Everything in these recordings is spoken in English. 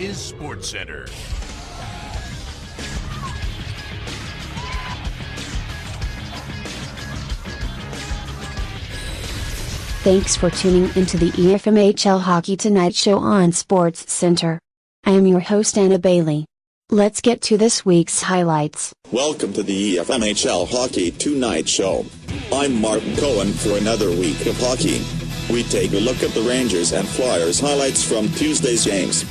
is SportsCenter. Thanks for tuning into the EFMHL Hockey Tonight show on SportsCenter. I am your host Anna Bailey. Let's get to this week's highlights. Welcome to the EFMHL Hockey Tonight show. I'm Mark Cohen for another week of hockey. We take a look at the Rangers and Flyers highlights from Tuesday's games.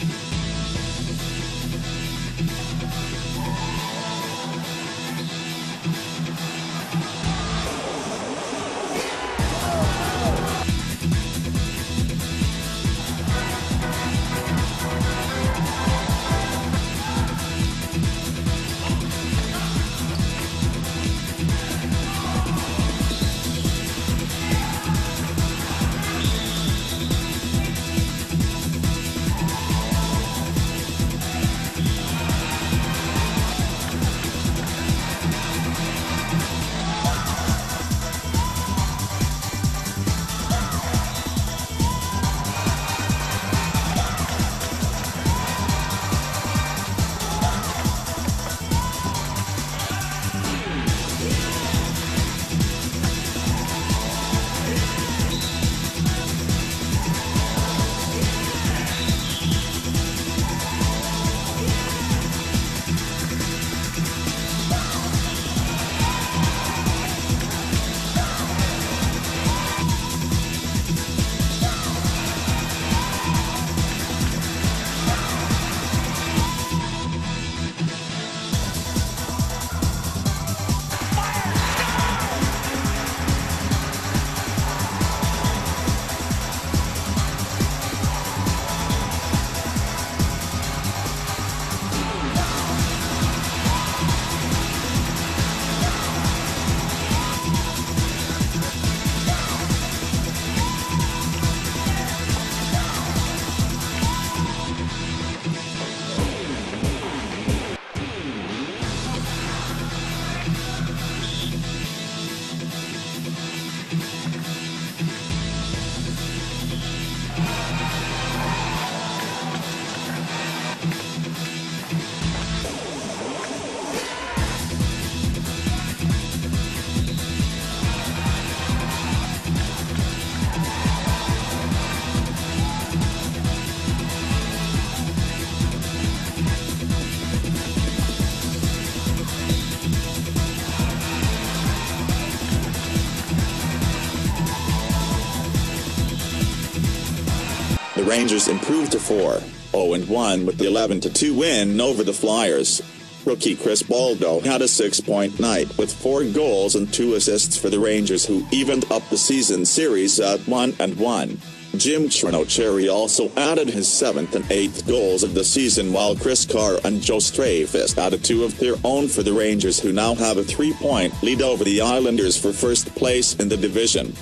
The Rangers improved to 4-0-1 with the 11-2 win over the Flyers. Rookie Chris Baldo had a 6-point night with 4 goals and 2 assists for the Rangers, who evened up the season series at 1-1. Jim Chernocherry also added his 7th and 8th goals of the season, while Chris Carr and Joe Strafis added 2 of their own for the Rangers, who now have a 3-point lead over the Islanders for first place in the division.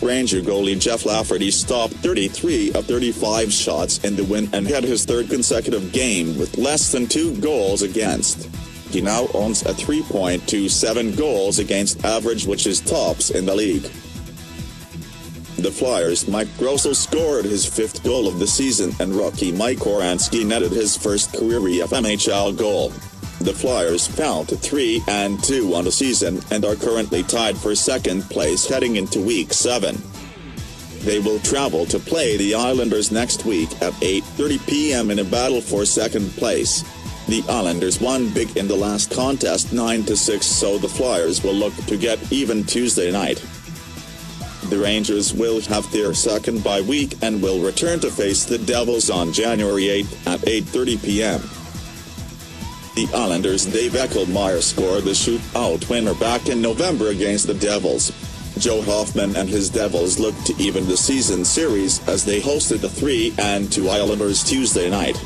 Ranger goalie Jeff Lafferty stopped 33 of 35 shots in the win and had his 3rd consecutive game with less than 2 goals against. He now owns a 3.27 goals against average, which is tops in the league. The Flyers' Mike Grosso scored his 5th goal of the season, and rookie Mike Oransky netted his first career EFMHL goal. The Flyers fell to 3-2 on the season and are currently tied for 2nd place heading into Week 7. They will travel to play the Islanders next week at 8:30 p.m. in a battle for 2nd place. The Islanders won big in the last contest 9-6, so the Flyers will look to get even Tuesday night. The Rangers will have their 2nd bye week and will return to face the Devils on January 8th at 8:30 p.m. The Islanders' Dave Eckelmeyer scored the shootout winner back in November against the Devils. Joe Hoffman and his Devils looked to even the season series as they hosted the 3-2 Islanders Tuesday night.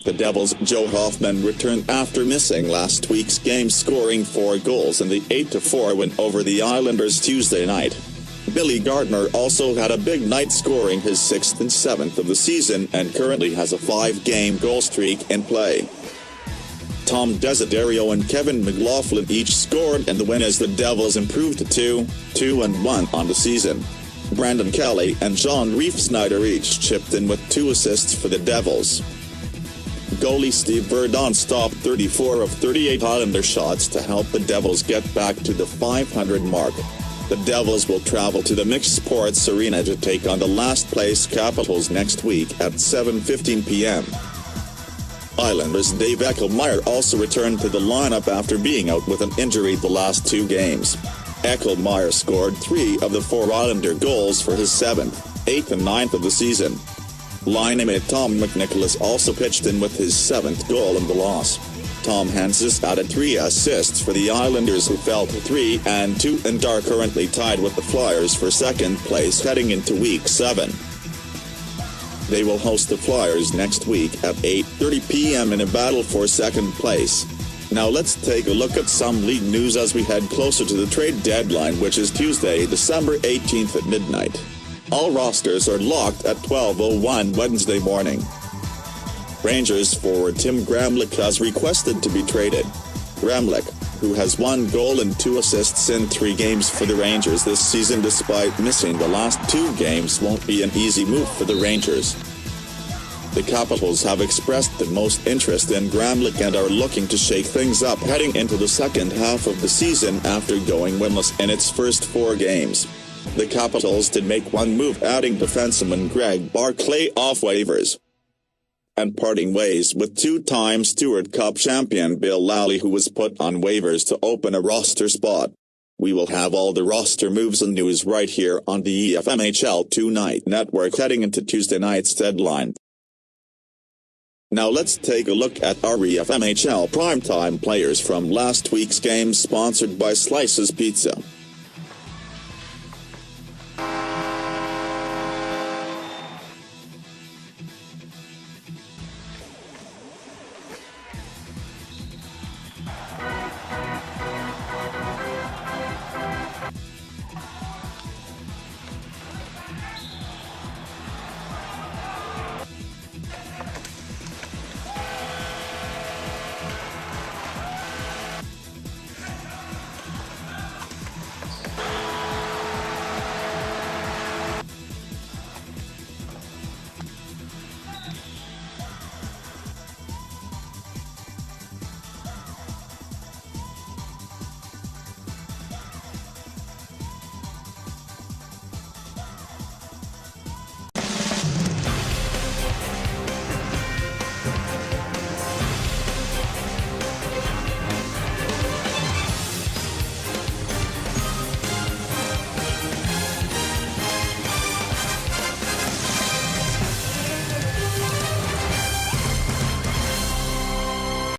The Devils' Joe Hoffman returned after missing last week's game, scoring 4 goals in the 8-4 win over the Islanders Tuesday night. Billy Gardner also had a big night, scoring his 6th and 7th of the season and currently has a 5-game goal streak in play. Tom Desiderio and Kevin McLaughlin each scored in the win as the Devils improved to 2-1 on the season. Brandon Kelly and John Reef-Snyder each chipped in with 2 assists for the Devils. Goalie Steve Verdon stopped 34 of 38 Islander shots to help the Devils get back to the 500 mark. The Devils will travel to the Mixed Sports Arena to take on the last-place Capitals next week at 7:15 p.m. Islanders' Dave Eckelmeyer also returned to the lineup after being out with an injury the last 2 games. Eckelmeyer scored 3 of the 4 Islander goals for his 7th, 8th and 9th of the season. Linemate Tom McNicholas also pitched in with his 7th goal in the loss. Tom Hansis added 3 assists for the Islanders, who fell to 3-2 and are currently tied with the Flyers for 2nd place heading into Week 7. They will host the Flyers next week at 8:30 p.m. in a battle for 2nd place. Now let's take a look at some league news as we head closer to the trade deadline, which is Tuesday, December 18th at midnight. All rosters are locked at 12:01 Wednesday morning. Rangers forward Tim Gramlich has requested to be traded. Gramlich, who has 1 goal and 2 assists in 3 games for the Rangers this season despite missing the last 2 games, won't be an easy move for the Rangers. The Capitals have expressed the most interest in Gramlich and are looking to shake things up heading into the second half of the season after going winless in its first 4 games. The Capitals did make one move, adding defenseman Greg Barclay off waivers and parting ways with 2-time Stewart Cup champion Bill Lally, who was put on waivers to open a roster spot. We will have all the roster moves and news right here on the EFMHL 2-Night Network heading into Tuesday night's deadline. Now let's take a look at our EFMHL primetime players from last week's game, sponsored by Slices Pizza.